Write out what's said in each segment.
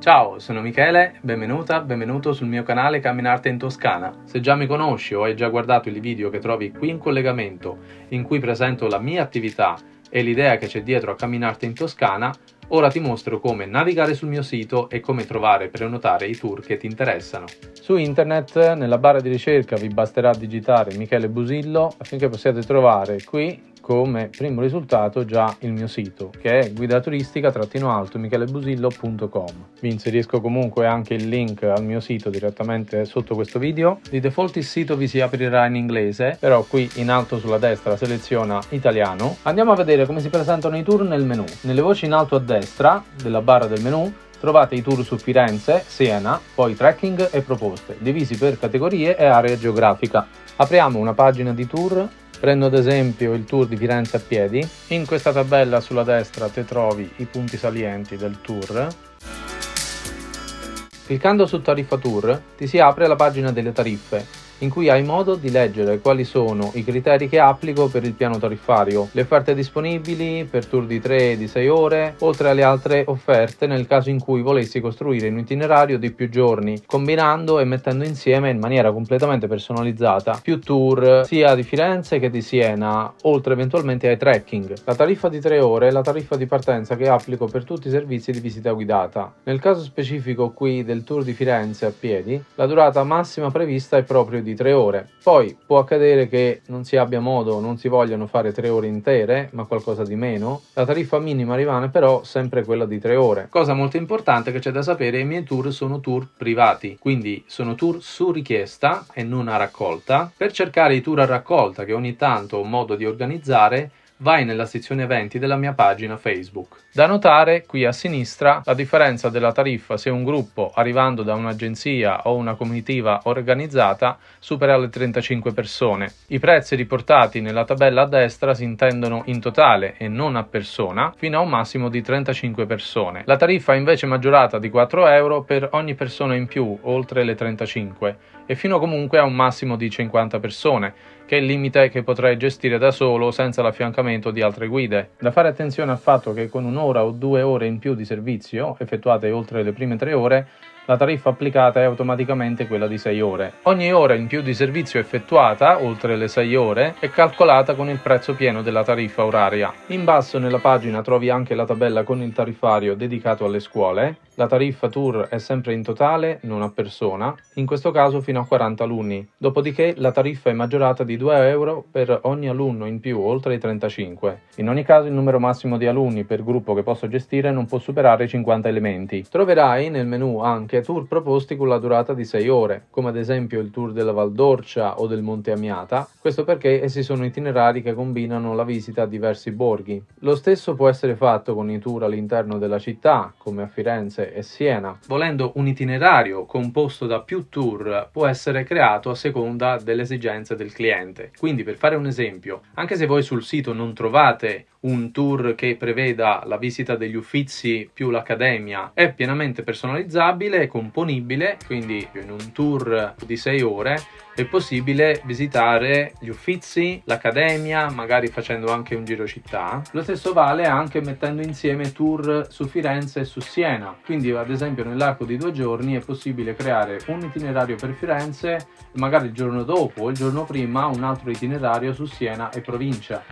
Ciao, sono Michele, benvenuto sul mio canale Camminarte in Toscana. Se già mi conosci o hai già guardato il video che trovi qui in collegamento in cui presento la mia attività e l'idea che c'è dietro a Camminarte in Toscana, ora ti mostro come navigare sul mio sito e come trovare e prenotare i tour che ti interessano. Su internet, nella barra di ricerca vi basterà digitare Michele Busillo affinché possiate trovare qui come primo risultato già il mio sito, che è guidaturistica-michelebusilo.com. Vi inserisco comunque anche il link al mio sito direttamente sotto questo video. Di default il sito vi si aprirà in inglese, però qui in alto sulla destra seleziona italiano. Andiamo a vedere come si presentano i tour nel menu. Nelle voci in alto a destra della barra del menu trovate i tour su Firenze, Siena, poi trekking e proposte, divisi per categorie e area geografica. Apriamo una pagina di tour. Prendo ad esempio il tour di Firenze a piedi. In questa tabella sulla destra te trovi i punti salienti del tour. Cliccando su Tariffa Tour ti si apre la pagina delle tariffe, in cui hai modo di leggere quali sono i criteri che applico per il piano tariffario, le offerte disponibili per tour di 3 e di 6 ore, oltre alle altre offerte nel caso in cui volessi costruire un itinerario di più giorni, combinando e mettendo insieme in maniera completamente personalizzata più tour sia di Firenze che di Siena, oltre eventualmente ai trekking. La tariffa di 3 ore è la tariffa di partenza che applico per tutti i servizi di visita guidata. Nel caso specifico qui del tour di Firenze a piedi, la durata massima prevista è proprio di 3 ore. Poi può accadere che non si abbia modo o non si vogliano fare 3 ore intere, ma qualcosa di meno. La tariffa minima rimane però sempre quella di 3 ore. Cosa molto importante che c'è da sapere, i miei tour sono tour privati, quindi sono tour su richiesta e non a raccolta. Per cercare i tour a raccolta che ogni tanto ho modo di organizzare, vai nella sezione eventi della mia pagina Facebook. Da notare qui a sinistra la differenza della tariffa se un gruppo arrivando da un'agenzia o una comitiva organizzata supera le 35 persone. I prezzi riportati nella tabella a destra si intendono in totale e non a persona fino a un massimo di 35 persone. La tariffa è invece maggiorata di 4 euro per ogni persona in più oltre le 35 e fino comunque a un massimo di 50 persone, che è il limite che potrei gestire da solo senza l'affiancamento di altre guide. Da fare attenzione al fatto che con un'ora o 2 ore in più di servizio, effettuate oltre le prime 3 ore, la tariffa applicata è automaticamente quella di 6 ore. Ogni ora in più di servizio effettuata, oltre le 6 ore, è calcolata con il prezzo pieno della tariffa oraria. In basso nella pagina trovi anche la tabella con il tariffario dedicato alle scuole. La tariffa tour è sempre in totale, non a persona, in questo caso fino a 40 alunni. Dopodiché la tariffa è maggiorata di 2 euro per ogni alunno in più oltre i 35. In ogni caso il numero massimo di alunni per gruppo che posso gestire non può superare i 50 elementi. Troverai nel menu anche tour proposti con la durata di 6 ore, come ad esempio il tour della Val d'Orcia o del Monte Amiata, questo perché essi sono itinerari che combinano la visita a diversi borghi. Lo stesso può essere fatto con i tour all'interno della città, come a Firenze e Siena. Volendo un itinerario composto da più tour può essere creato a seconda delle esigenze del cliente. Quindi, per fare un esempio, anche se voi sul sito non trovate un tour che preveda la visita degli Uffizi più l'accademia, è pienamente personalizzabile e componibile, quindi in un tour di 6 ore è possibile visitare gli Uffizi, l'accademia, magari facendo anche un giro città. Lo stesso vale anche mettendo insieme tour su Firenze e su Siena, quindi ad esempio nell'arco di 2 giorni è possibile creare un itinerario per Firenze e magari il giorno dopo o il giorno prima un altro itinerario su Siena e provincia.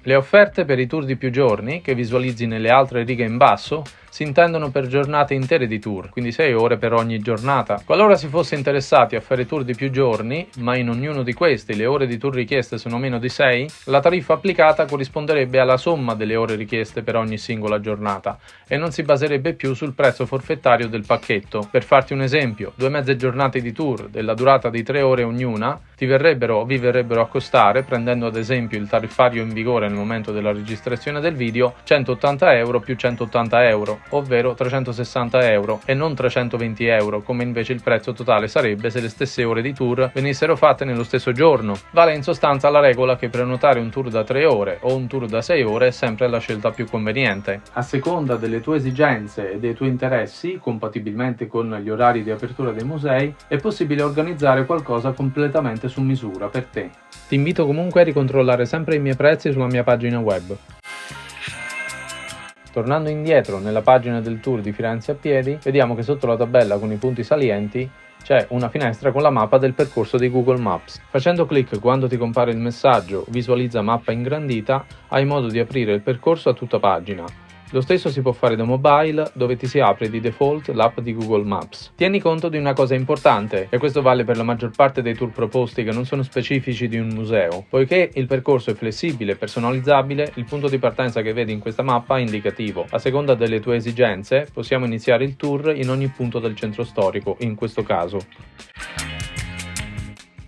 Le offerte per i tour di più giorni, che visualizzi nelle altre righe in basso, si intendono per giornate intere di tour, quindi 6 ore per ogni giornata. Qualora si fosse interessati a fare tour di più giorni, ma in ognuno di questi le ore di tour richieste sono meno di 6, la tariffa applicata corrisponderebbe alla somma delle ore richieste per ogni singola giornata e non si baserebbe più sul prezzo forfettario del pacchetto. Per farti un esempio, 2 mezze giornate di tour della durata di 3 ore ognuna vi verrebbero a costare, prendendo ad esempio il tariffario in vigore nel momento della registrazione del video, 180 euro più 180 euro, ovvero 360 euro e non 320 euro, come invece il prezzo totale sarebbe se le stesse ore di tour venissero fatte nello stesso giorno. Vale in sostanza la regola che prenotare un tour da 3 ore o un tour da 6 ore è sempre la scelta più conveniente. A seconda delle tue esigenze e dei tuoi interessi, compatibilmente con gli orari di apertura dei musei, è possibile organizzare qualcosa completamente su misura per te. Ti invito comunque a ricontrollare sempre i miei prezzi sulla mia pagina web. Tornando indietro nella pagina del tour di Firenze a piedi, vediamo che sotto la tabella con i punti salienti c'è una finestra con la mappa del percorso di Google Maps. Facendo clic quando ti compare il messaggio "Visualizza mappa ingrandita", hai modo di aprire il percorso a tutta pagina. Lo stesso si può fare da mobile, dove ti si apre di default l'app di Google Maps. Tieni conto di una cosa importante, e questo vale per la maggior parte dei tour proposti che non sono specifici di un museo. Poiché il percorso è flessibile e personalizzabile, il punto di partenza che vedi in questa mappa è indicativo. A seconda delle tue esigenze, possiamo iniziare il tour in ogni punto del centro storico, in questo caso.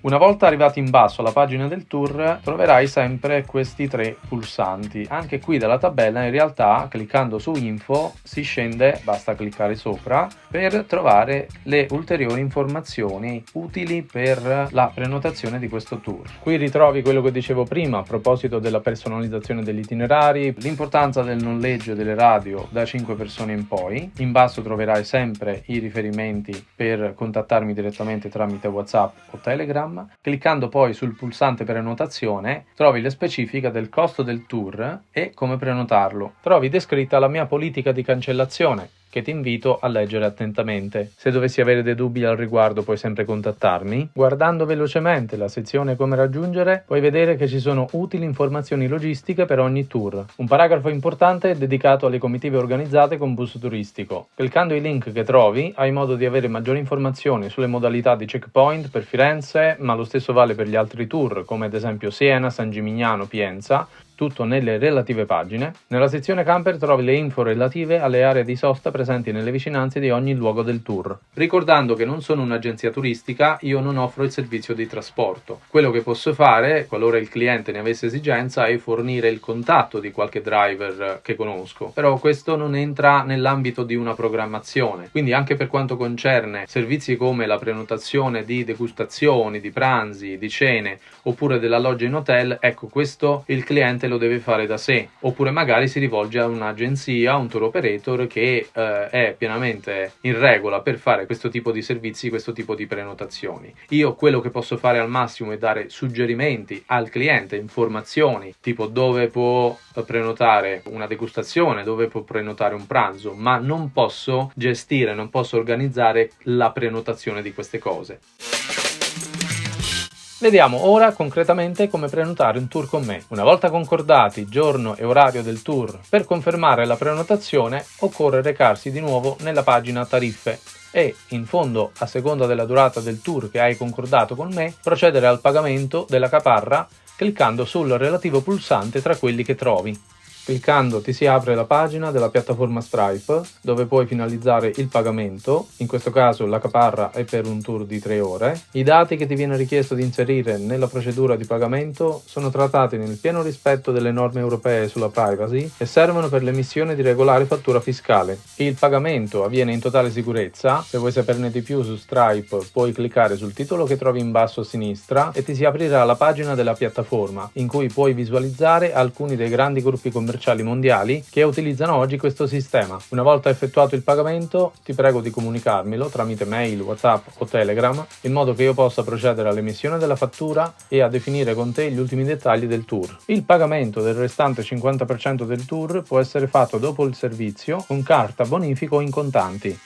Una volta arrivati in basso alla pagina del tour, troverai sempre questi 3 pulsanti. Anche qui dalla tabella, in realtà, cliccando su Info, si scende, basta cliccare sopra, per trovare le ulteriori informazioni utili per la prenotazione di questo tour. Qui ritrovi quello che dicevo prima a proposito della personalizzazione degli itinerari, l'importanza del noleggio delle radio da 5 persone in poi. In basso troverai sempre i riferimenti per contattarmi direttamente tramite WhatsApp o Telegram. Cliccando poi sul pulsante prenotazione trovi le specifiche del costo del tour e come prenotarlo. Trovi descritta la mia politica di cancellazione, che ti invito a leggere attentamente. Se dovessi avere dei dubbi al riguardo puoi sempre contattarmi. Guardando velocemente la sezione come raggiungere, puoi vedere che ci sono utili informazioni logistiche per ogni tour. Un paragrafo importante è dedicato alle comitive organizzate con bus turistico. Cliccando i link che trovi hai modo di avere maggiori informazioni sulle modalità di checkpoint per Firenze, ma lo stesso vale per gli altri tour, come ad esempio Siena, San Gimignano, Pienza, tutto nelle relative pagine. Nella sezione camper trovi le info relative alle aree di sosta presenti nelle vicinanze di ogni luogo del tour. Ricordando che non sono un'agenzia turistica, io non offro il servizio di trasporto. Quello che posso fare, qualora il cliente ne avesse esigenza, è fornire il contatto di qualche driver che conosco, però questo non entra nell'ambito di una programmazione. Quindi anche per quanto concerne servizi come la prenotazione di degustazioni, di pranzi, di cene oppure dell'alloggio in hotel, ecco, questo il cliente lo deve fare da sé, oppure magari si rivolge a un'agenzia, un tour operator che è pienamente in regola per fare questo tipo di servizi, questo tipo di prenotazioni. Io quello che posso fare al massimo è dare suggerimenti al cliente, informazioni tipo dove può prenotare una degustazione, dove può prenotare un pranzo, ma non posso gestire, non posso organizzare la prenotazione di queste cose. Vediamo ora concretamente come prenotare un tour con me. Una volta concordati giorno e orario del tour, per confermare la prenotazione occorre recarsi di nuovo nella pagina tariffe e, in fondo, a seconda della durata del tour che hai concordato con me, procedere al pagamento della caparra cliccando sul relativo pulsante tra quelli che trovi. Cliccando ti si apre la pagina della piattaforma Stripe, dove puoi finalizzare il pagamento. In questo caso la caparra è per un tour di 3 ore. I dati che ti viene richiesto di inserire nella procedura di pagamento sono trattati nel pieno rispetto delle norme europee sulla privacy e servono per l'emissione di regolare fattura fiscale. Il pagamento avviene in totale sicurezza. Se vuoi saperne di più su Stripe puoi cliccare sul titolo che trovi in basso a sinistra e ti si aprirà la pagina della piattaforma, in cui puoi visualizzare alcuni dei grandi gruppi commerciali mondiali che utilizzano oggi questo sistema. Una volta effettuato il pagamento, ti prego di comunicarmelo tramite mail, WhatsApp o Telegram, in modo che io possa procedere all'emissione della fattura e a definire con te gli ultimi dettagli del tour. Il pagamento del restante 50% del tour può essere fatto dopo il servizio con carta bonifico o in contanti.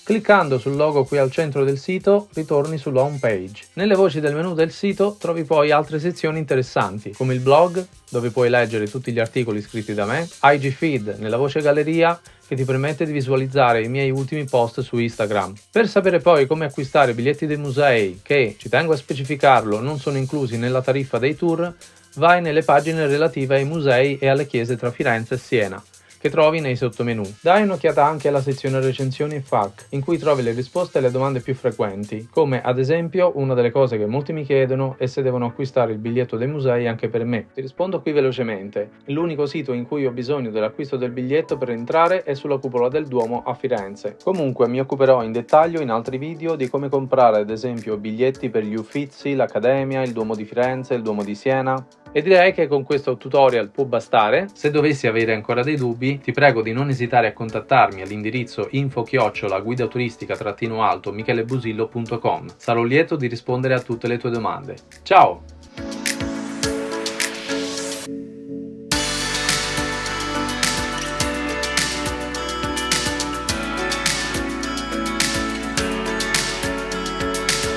Cliccando sul logo qui al centro del sito, ritorni sulla home page. Nelle voci del menu del sito trovi poi altre sezioni interessanti, come il blog, dove puoi leggere tutti gli articoli scritti da me, IG Feed nella voce galleria, che ti permette di visualizzare i miei ultimi post su Instagram. Per sapere poi come acquistare biglietti dei musei, che, ci tengo a specificarlo, non sono inclusi nella tariffa dei tour, vai nelle pagine relative ai musei e alle chiese tra Firenze e Siena, che trovi nei sottomenu. Dai un'occhiata anche alla sezione recensioni e FAQ, in cui trovi le risposte alle domande più frequenti, come ad esempio una delle cose che molti mi chiedono è se devono acquistare il biglietto dei musei anche per me. Ti rispondo qui velocemente. L'unico sito in cui ho bisogno dell'acquisto del biglietto per entrare è sulla cupola del Duomo a Firenze. Comunque mi occuperò in dettaglio in altri video di come comprare ad esempio biglietti per gli Uffizi, l'Accademia, il Duomo di Firenze, il Duomo di Siena. E direi che con questo tutorial può bastare. Se dovessi avere ancora dei dubbi, ti prego di non esitare a contattarmi all'indirizzo info@guidaturistica-alto michelebusillo.com. Sarò lieto di rispondere a tutte le tue domande. Ciao!